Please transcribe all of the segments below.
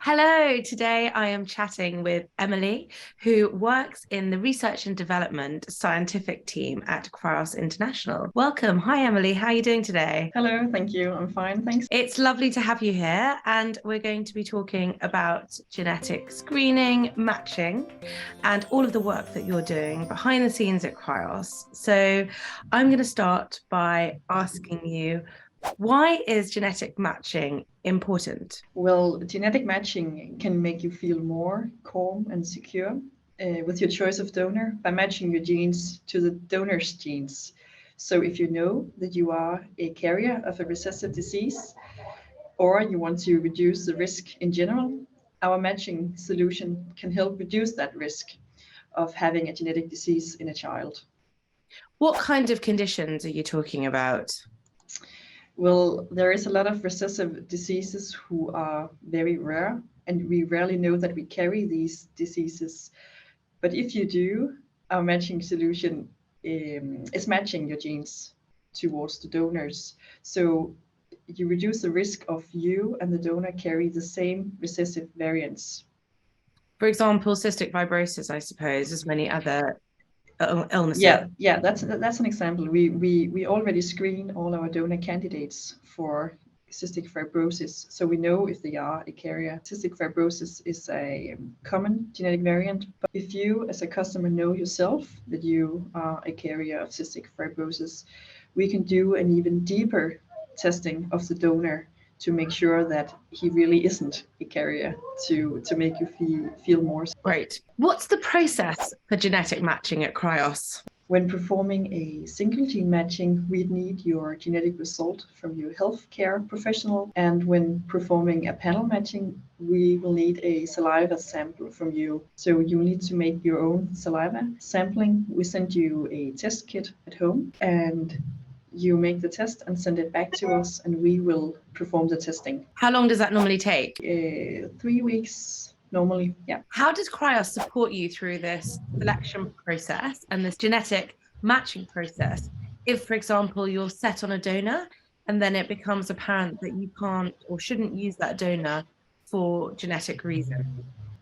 Hello, today I am chatting with Emilie, who works in the research and development scientific team at Cryos International. Welcome. Hi, Emilie. How are you doing today? Hello, thank you. I'm fine, thanks. It's lovely to have you here, and we're going to be talking about genetic screening, matching, and all of the work that you're doing behind the scenes at Cryos. So I'm going to start by asking you, why is genetic matching important? Well, genetic matching can make you feel more calm and secure with your choice of donor by matching your genes to the donor's genes. So, if you know that you are a carrier of a recessive disease or you want to reduce the risk in general, our matching solution can help reduce that risk of having a genetic disease in a child. What kind of conditions are you talking about? Well, there is a lot of recessive diseases who are very rare, and we rarely know that we carry these diseases. But if you do, our matching solution is matching your genes towards the donors. So you reduce the risk of you and the donor carry the same recessive variants. For example, cystic fibrosis, I suppose, as many other illnesses. Yeah, that's an example. We already screen all our donor candidates for cystic fibrosis, so we know if they are a carrier. Cystic fibrosis is a common genetic variant, but if you as a customer know yourself that you are a carrier of cystic fibrosis, we can do an even deeper testing of the donor to make sure that he really isn't a carrier to make you feel more. Great. What's the process for genetic matching at Cryos? When performing a single gene matching, we'd need your genetic result from your healthcare professional. And when performing a panel matching, we will need a saliva sample from you. So you need to make your own saliva sampling. We send you a test kit at home and you make the test and send it back to us, and we will perform the testing. How long does that normally take? 3 weeks normally, yeah. How does Cryos support you through this selection process and this genetic matching process? If, for example, you're set on a donor and then it becomes apparent that you can't or shouldn't use that donor for genetic reasons.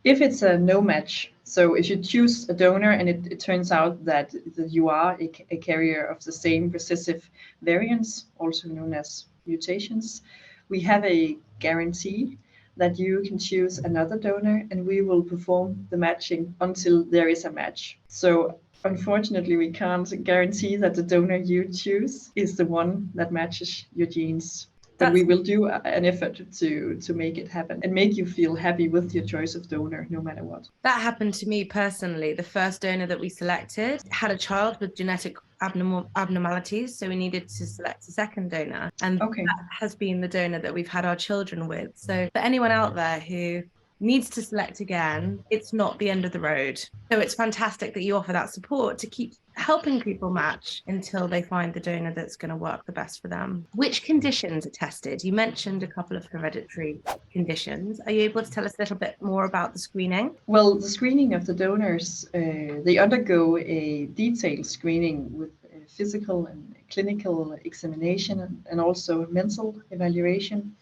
If it's a no match, so if you choose a donor and it turns out that you are a carrier of the same recessive variants, also known as mutations, we have a guarantee that you can choose another donor and we will perform the matching until there is a match. So unfortunately, we can't guarantee that the donor you choose is the one that matches your genes. But we will do an effort to make it happen and make you feel happy with your choice of donor, no matter what. That happened to me personally. The first donor that we selected had a child with genetic abnormalities, so we needed to select a second donor. And that has been the donor that we've had our children with. So for anyone out there who needs to select again, it's not the end of the road. So it's fantastic that you offer that support to keep helping people match until they find the donor that's going to work the best for them. Which conditions are tested? You mentioned a couple of hereditary conditions. Are you able to tell us a little bit more about the screening? Well, the screening of the donors, they undergo a detailed screening with physical and clinical examination and also mental evaluation.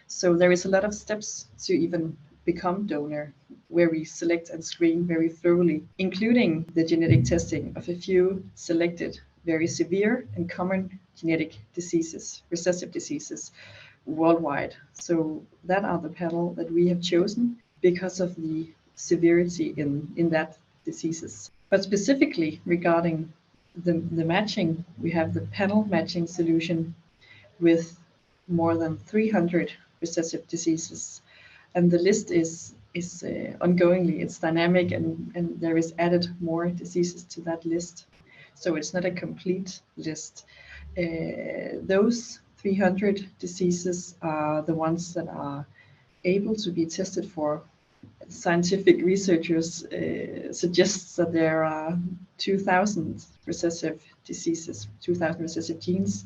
So there is a lot of steps to even become donor, where we select and screen very thoroughly, including the genetic testing of a few selected very severe and common genetic diseases, recessive diseases worldwide. So that are the panel that we have chosen because of the severity in that diseases. But specifically regarding the matching, we have the panel matching solution with more than 300 recessive diseases. And the list is ongoingly, it's dynamic, and there is added more diseases to that list. So it's not a complete list. Those 300 diseases are the ones that are able to be tested for. Scientific researchers suggest that there are 2,000 recessive diseases, 2,000 recessive genes,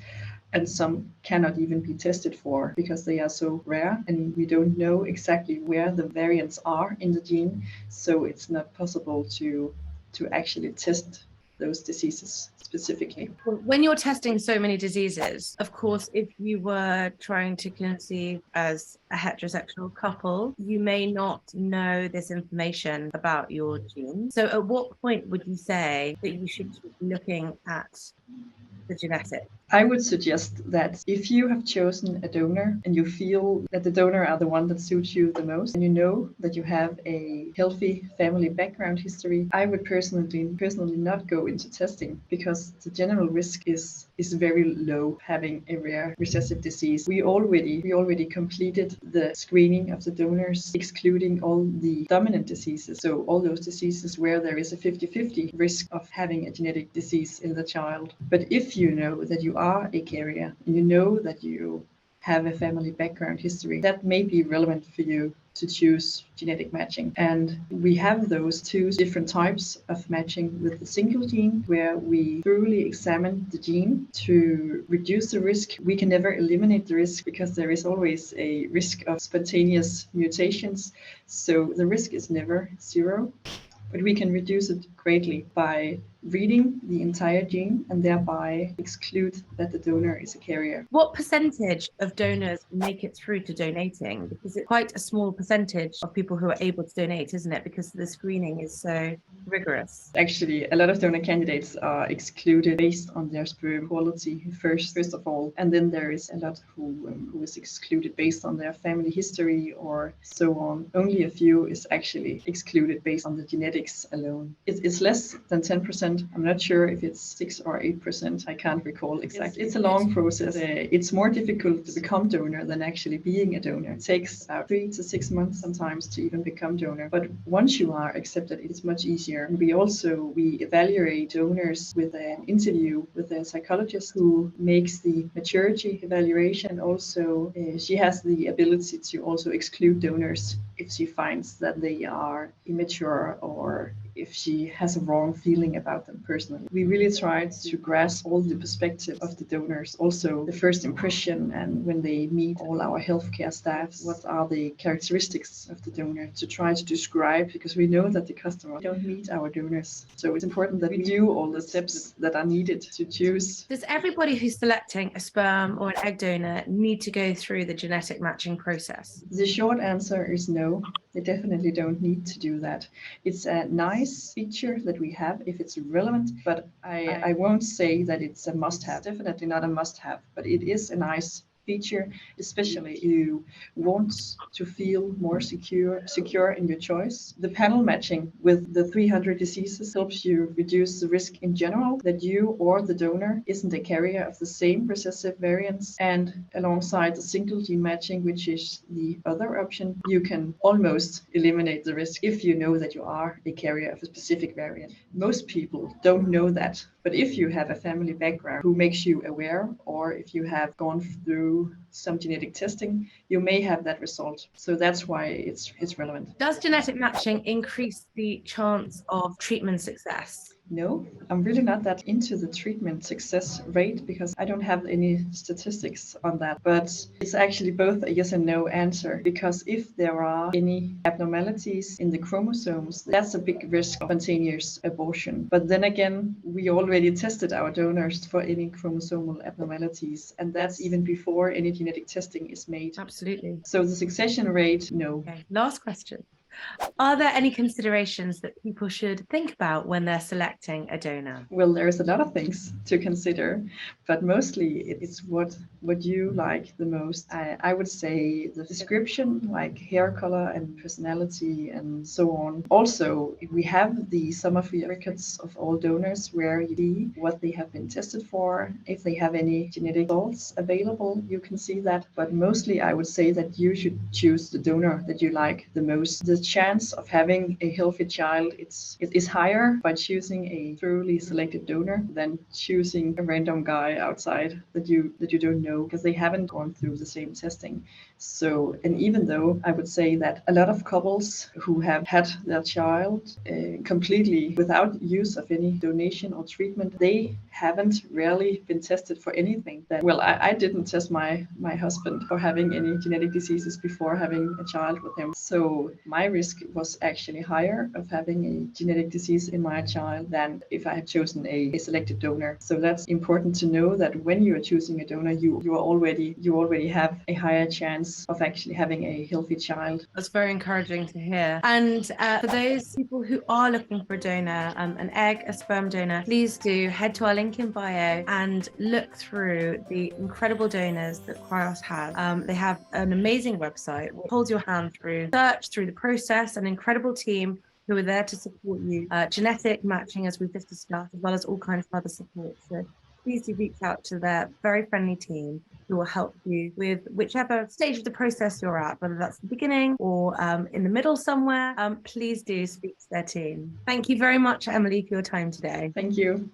and some cannot even be tested for because they are so rare and we don't know exactly where the variants are in the gene. So it's not possible to actually test those diseases specifically. When you're testing so many diseases, of course, if you were trying to conceive as a heterosexual couple, you may not know this information about your genes. So at what point would you say that you should keep looking at the genetics? I would suggest that if you have chosen a donor and you feel that the donor are the one that suits you the most, and you know that you have a healthy family background history, I would personally not go into testing, because the general risk is very low having a rare recessive disease. We already completed the screening of the donors, excluding all the dominant diseases. So all those diseases where there is a 50-50 risk of having a genetic disease in the child. But if you know that you are a carrier, and you know that you have a family background history, that may be relevant for you to choose genetic matching. And we have those two different types of matching with the single gene, where we thoroughly examine the gene to reduce the risk. We can never eliminate the risk, because there is always a risk of spontaneous mutations. So the risk is never zero, but we can reduce it greatly by reading the entire gene and thereby exclude that the donor is a carrier. What percentage of donors make it through to donating? Because it's quite a small percentage of people who are able to donate, isn't it? Because the screening is so rigorous. Actually, a lot of donor candidates are excluded based on their sperm quality first of all, and then there is a lot who is excluded based on their family history or so on. Only a few is actually excluded based on the genetics alone. It's less than 10%. I'm not sure if it's 6 or 8%. I can't recall exactly. It's a long process. It's more difficult to become donor than actually being a donor. It takes about 3 to 6 months sometimes to even become donor. But once you are accepted, it's much easier. We evaluate donors with an interview with a psychologist who makes the maturity evaluation. Also, she has the ability to also exclude donors if she finds that they are immature or if she has a wrong feeling about them personally. We really tried to grasp all the perspectives of the donors, also the first impression, and when they meet all our healthcare staff, what are the characteristics of the donor, to try to describe, because we know that the customer don't meet our donors. So it's important that we do all the steps that are needed to choose. Does everybody who's selecting a sperm or an egg donor need to go through the genetic matching process? The short answer is no. They definitely don't need to do that. It's a nice feature that we have if it's relevant, but I won't say that it's a must-have. Definitely not a must-have, but it is a nice feature, especially if you want to feel more secure in your choice. The panel matching with the 300 diseases helps you reduce the risk in general that you or the donor isn't a carrier of the same recessive variants, and alongside the single gene matching, which is the other option, you can almost eliminate the risk if you know that you are a carrier of a specific variant. Most people don't know that, but if you have a family background who makes you aware, or if you have gone through some genetic testing, you may have that result. So that's why it's relevant. Does genetic matching increase the chance of treatment success? No, I'm really not that into the treatment success rate, because I don't have any statistics on that. But it's actually both a yes and no answer, because if there are any abnormalities in the chromosomes, that's a big risk of spontaneous abortion. But then again, we already tested our donors for any chromosomal abnormalities, and that's even before any genetic testing is made. Absolutely. So the succession rate, no. Okay. Last question. Are there any considerations that people should think about when they're selecting a donor? Well, there's a lot of things to consider, but mostly it's what you like the most. I would say the description, like hair color and personality and so on. Also, we have the sum of the records of all donors, where you see what they have been tested for. If they have any genetic results available, you can see that. But mostly I would say that you should choose the donor that you like the most. The chance of having a healthy child it is higher by choosing a thoroughly selected donor than choosing a random guy outside that you don't know, because they haven't gone through the same testing. So, and even though I would say that a lot of couples who have had their child completely without use of any donation or treatment, they haven't really been tested for anything. I didn't test my husband for having any genetic diseases before having a child with him. So my risk was actually higher of having a genetic disease in my child than if I had chosen a selected donor. So that's important to know, that when you are choosing a donor, you already have a higher chance of actually having a healthy child. That's very encouraging to hear. And for those people who are looking for a donor, an egg, a sperm donor, please do head to our link in bio and look through the incredible donors that Cryos has. They have an amazing website which holds your hand through the process, an incredible team who are there to support you, genetic matching, as we've just discussed, as well as all kinds of other support. So please do reach out to their very friendly team who will help you with whichever stage of the process you're at, whether that's the beginning or in the middle somewhere. Please do speak to their team. Thank you very much, Emilie, for your time today. Thank you.